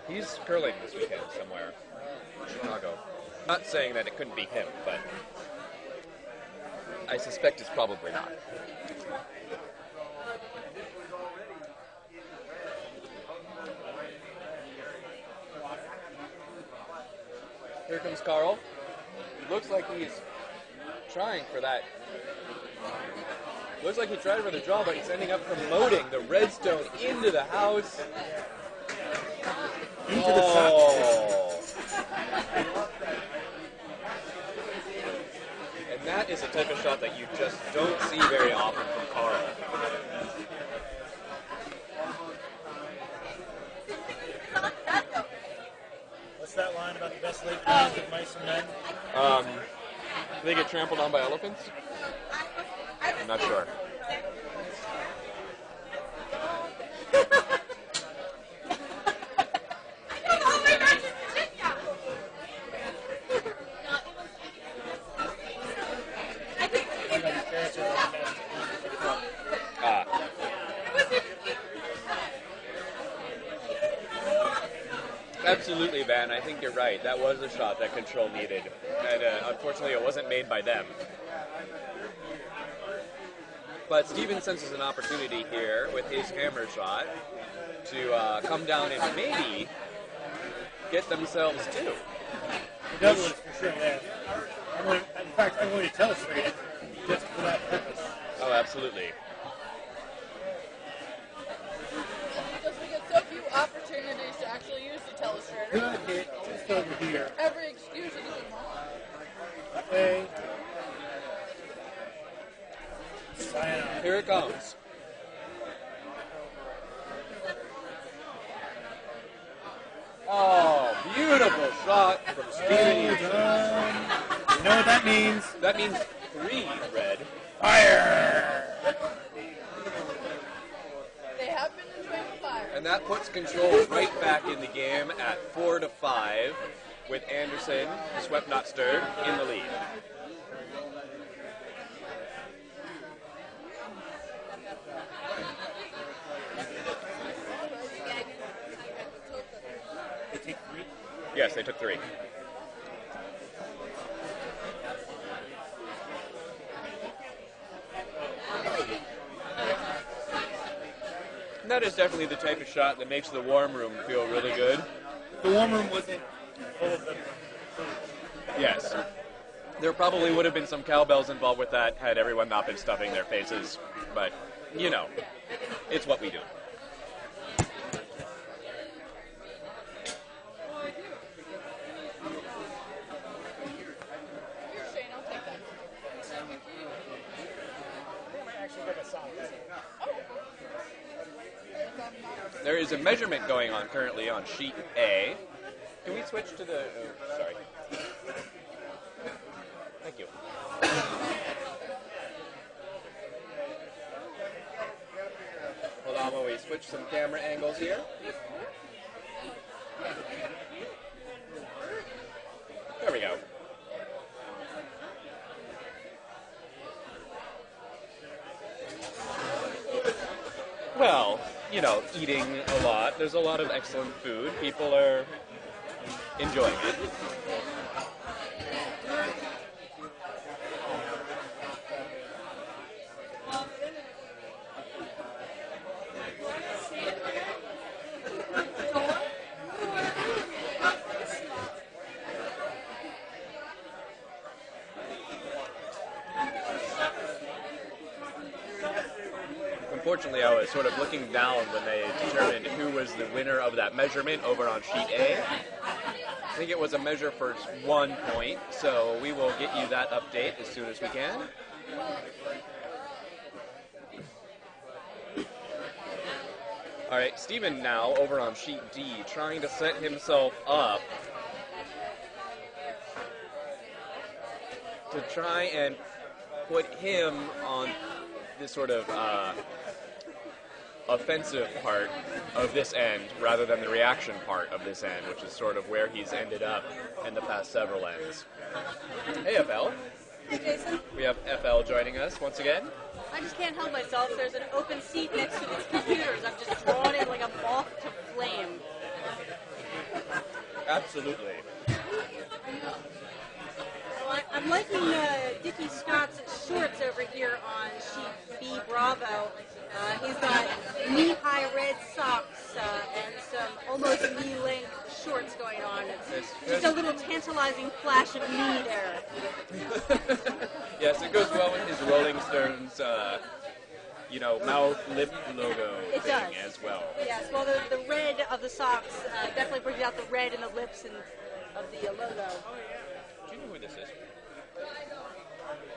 He's curling this weekend somewhere in Chicago. Not saying that it couldn't be him, but I suspect it's probably not. Here comes Carl. Looks like he's trying for that. Looks like he tried for the draw, but he's ending up promoting the redstone into the house. Into the shot. And that is a type of shot that you just don't see very often from Carl. What's that line about the best laid plans with mice and men? They get trampled on by elephants? I'm not sure. Absolutely, Van. I think you're right. That was a shot that Control needed. And unfortunately, it wasn't made by them. But Steven senses an opportunity here with his hammer shot to come down and maybe get themselves two. Double is for sure, yeah. In fact, I'm going to telestrate it just for that purpose. Oh, absolutely. Because we get so few opportunities to actually use the telestrator. Good hit, just over here. Every excuse is wrong. Okay. Here it comes. Oh, beautiful shot from Steven. You know what that means? That means 3 red. Fire! They have been enjoying the fire. And that puts Control right back in the game at 4-5 with Anderson, swept not stirred, in the lead. They take 3? Yes, they took 3. And that is definitely the type of shot that makes the warm room feel really good. The warm room wasn't full of them. Yes. There probably would have been some cowbells involved with that had everyone not been stuffing their faces. But, you know, it's what we do. There is a measurement going on currently on sheet A. Can we switch to the... Oh, sorry. Thank you. Hold on while we switch some camera angles here. There we go. Well, you know, eating a lot. There's a lot of excellent food. People are enjoying it. Unfortunately, I was sort of looking down when they determined who was the winner of that measurement over on sheet A. I think it was a measure for 1 point, so we will get you that update as soon as we can. All right, Steven now over on sheet D, trying to set himself up to try and put him on this sort of offensive part of this end rather than the reaction part of this end, which is sort of where he's ended up in the past several ends. Hey, FL. Hey, Jason. We have FL joining us once again. I just can't help myself. There's an open seat next to these computers. I'm just drawn in like a moth to flame. Absolutely. Well, I'm liking Dickie Scott's shorts over here on sheet B Bravo. He's got knee-high red socks and some almost knee-length shorts going on. It's just a little tantalizing flash of knee there. Yes, it goes well with his Rolling Stones, mouth lip logo It thing does. as well. Yes, well, the red of the socks definitely brings out the red in the lips and of the logo. Do you know who this is?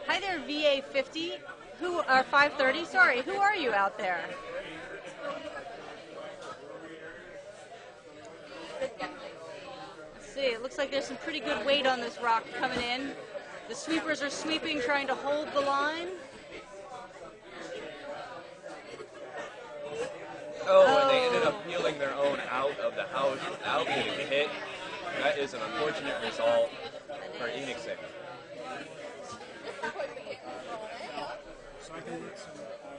Hi there, VA50. Who are 530? Sorry, who are you out there? Let's see. It looks like there's some pretty good weight on this rock coming in. The sweepers are sweeping, trying to hold the line. Oh, and they ended up peeling their own out of the house without getting hit. That is an unfortunate result for Enochson.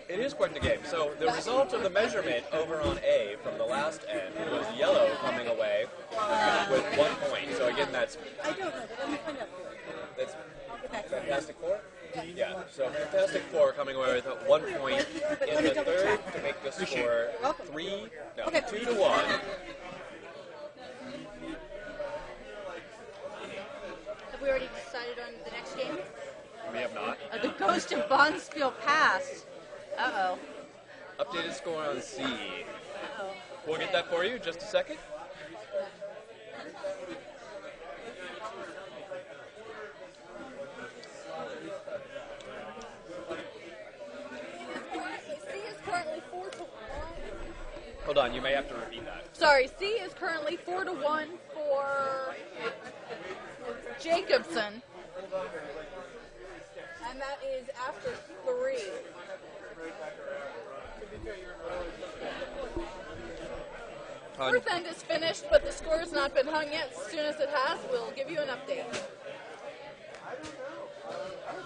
It is quite the game. So the result of the measurement over on A from the last end was yellow coming away with 1 point. So again, that's I don't know, but let me find out for you. that's I'll get back to you. Fantastic Four. Yeah. So Fantastic Four coming away with 1 point in the third to make the score 2-1. Have we already decided on the next game? We have not. The Ghost of Bonspiel passed. Uh-oh. Updated score on C. Uh-oh. We'll get that for you in just a second. C is currently 4-1. Hold on, you may have to repeat that. Sorry, C is currently 4-1 for Jacobson. And that is after 3. Fourth end is finished, but the score has not been hung yet. As soon as it has, we'll give you an update.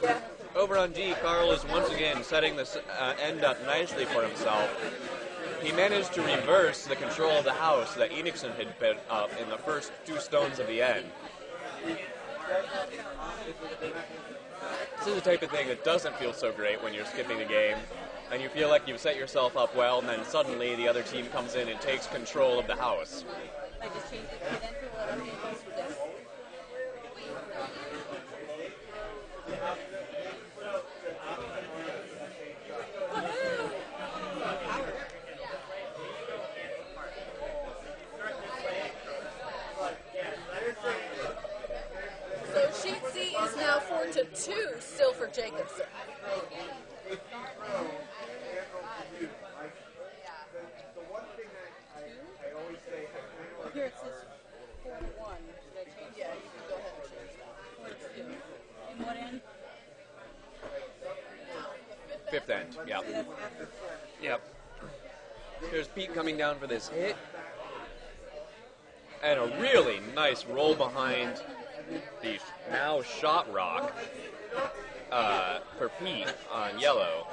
Yeah. Over on D, Carl is once again setting this end up nicely for himself. He managed to reverse the control of the house that Enochson had put up in the first 2 stones of the end. This is the type of thing that doesn't feel so great when you're skipping the game, and you feel like you've set yourself up well, and then suddenly the other team comes in and takes control of the house. I just changed it to then to 11 minutes for this. So sheet C is now 4-2, still for Jacobson. Here it says 4-1. Should I change Yeah, you can go ahead and change that. 4-2? In what end? Fifth end, yeah. That's after 4. Yep. There's Pete coming down for this hit. And a really nice roll behind the now shot rock for Pete on yellow.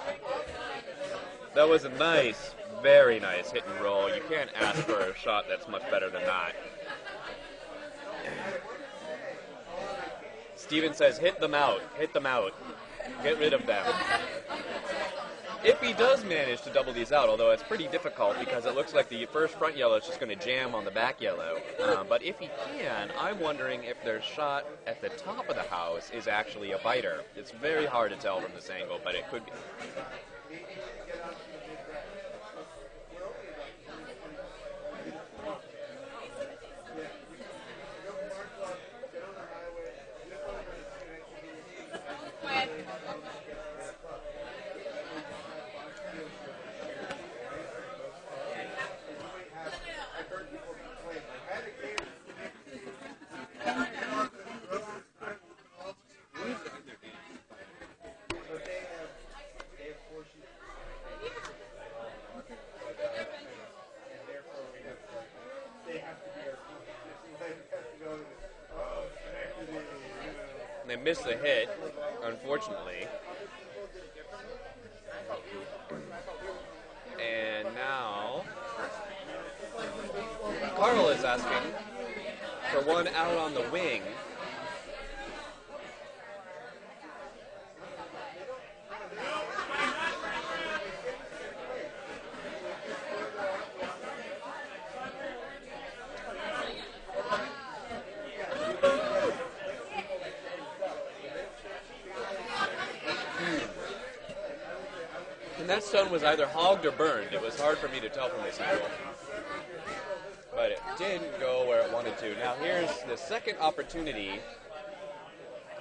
That was a nice, very nice hit and roll. You can't ask for a shot that's much better than that. Steven says, hit them out, get rid of them. If he does manage to double these out, although it's pretty difficult because it looks like the first front yellow is just going to jam on the back yellow. But if he can, I'm wondering if their shot at the top of the house is actually a biter. It's very hard to tell from this angle, but it could be. They missed the hit, unfortunately. And now Carl is is asking for one out on the wing. And that stone was either hogged or burned. It was hard for me to tell from this angle. But it didn't go where it wanted to. Now here's the second opportunity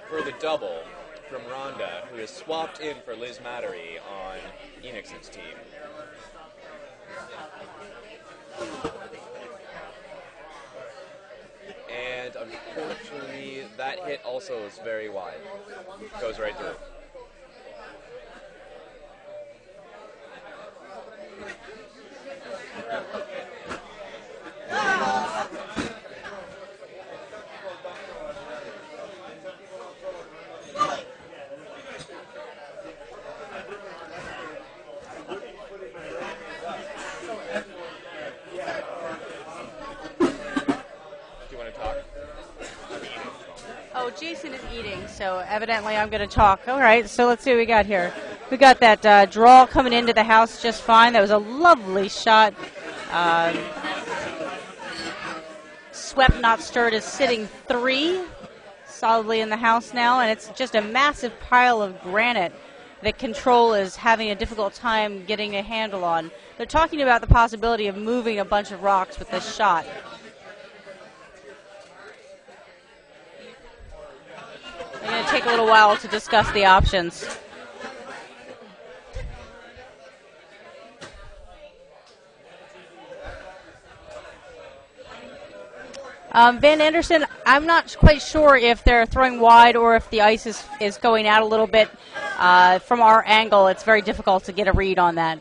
for the double from Rhonda, who is swapped in for Liz Mattery on Enochson's team. And unfortunately, that hit also is very wide. Goes right through. Jason is eating, so evidently I'm going to talk. All right, so let's see what we got here. We got that draw coming into the house just fine. That was a lovely shot. Swept Not Stirred is sitting 3 solidly in the house now, and it's just a massive pile of granite that Control is having a difficult time getting a handle on. They're talking about the possibility of moving a bunch of rocks with this shot. It's going to take a little while to discuss the options. Van Anderson, I'm not quite sure if they're throwing wide or if the ice is going out a little bit. From our angle, it's very difficult to get a read on that.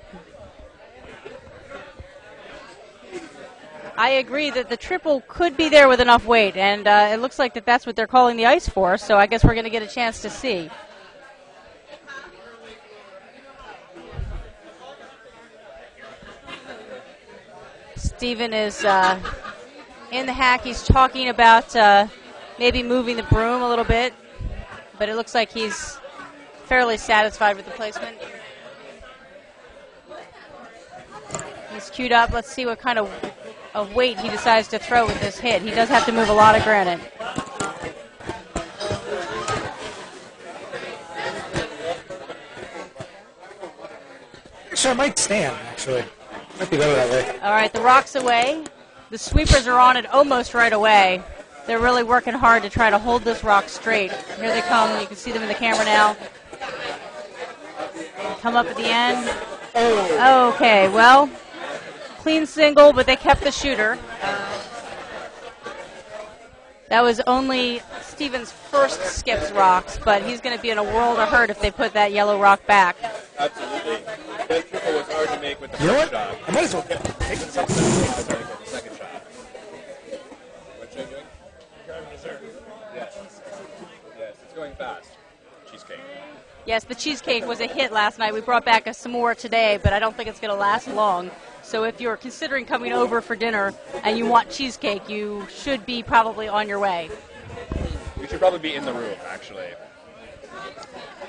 I agree that the triple could be there with enough weight, and it looks like that's what they're calling the ice for, so I guess we're going to get a chance to see. Steven is in the hack. He's talking about maybe moving the broom a little bit, but it looks like he's fairly satisfied with the placement. He's queued up. Let's see what kind of weight he decides to throw with this hit. He does have to move a lot of granite. Sure, I might stand, actually. Might be better that way. All right, the rock's away. The sweepers are on it almost right away. They're really working hard to try to hold this rock straight. Here they come. You can see them in the camera now. Come up at the end. Oh. Okay, well, clean single, but they kept the shooter. That was only Steven's first skips rocks, but he's going to be in a world of hurt if they put that yellow rock back. Absolutely. That triple was hard to make with the first shot. I might as well take the second The second shot. What are you doing? Driving dessert. Yes. Yes, it's going fast. Cheesecake. Yes, the cheesecake was a hit last night. We brought back some more today, but I don't think it's going to last long. So if you're considering coming over for dinner and you want cheesecake, you should be probably on your way. We should probably be in the room, actually.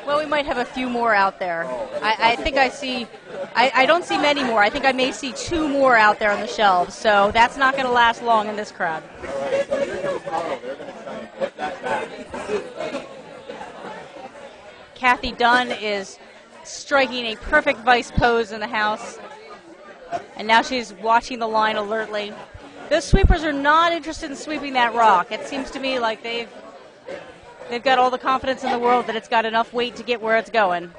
Well, we might have a few more out there. I think I see, I don't see many more. I think I may see 2 more out there on the shelves. So that's not going to last long in this crowd. All right, so here comes Hollow. They're going to try and put that back. Kathy Dunn is striking a perfect vice pose in the house. And now she's watching the line alertly. Those sweepers are not interested in sweeping that rock. It seems to me like they've got all the confidence in the world that it's got enough weight to get where it's going.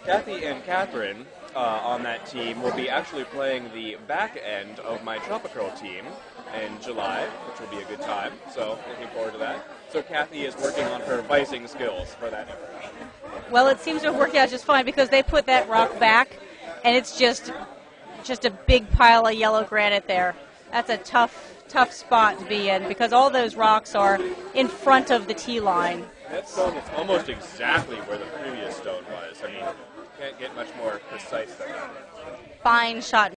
Kathy and Catherine on that team will be actually playing the back end of my Tropical team in July, which will be a good time. So looking forward to that. So Kathy is working on her vicing skills for that effort. Well, it seems to have worked out just fine because they put that rock back, and it's just a big pile of yellow granite there. That's a tough spot to be in because all those rocks are in front of the tee line. That stone is almost exactly where the previous stone was. I mean, can't get much more precise than that. Fine shot.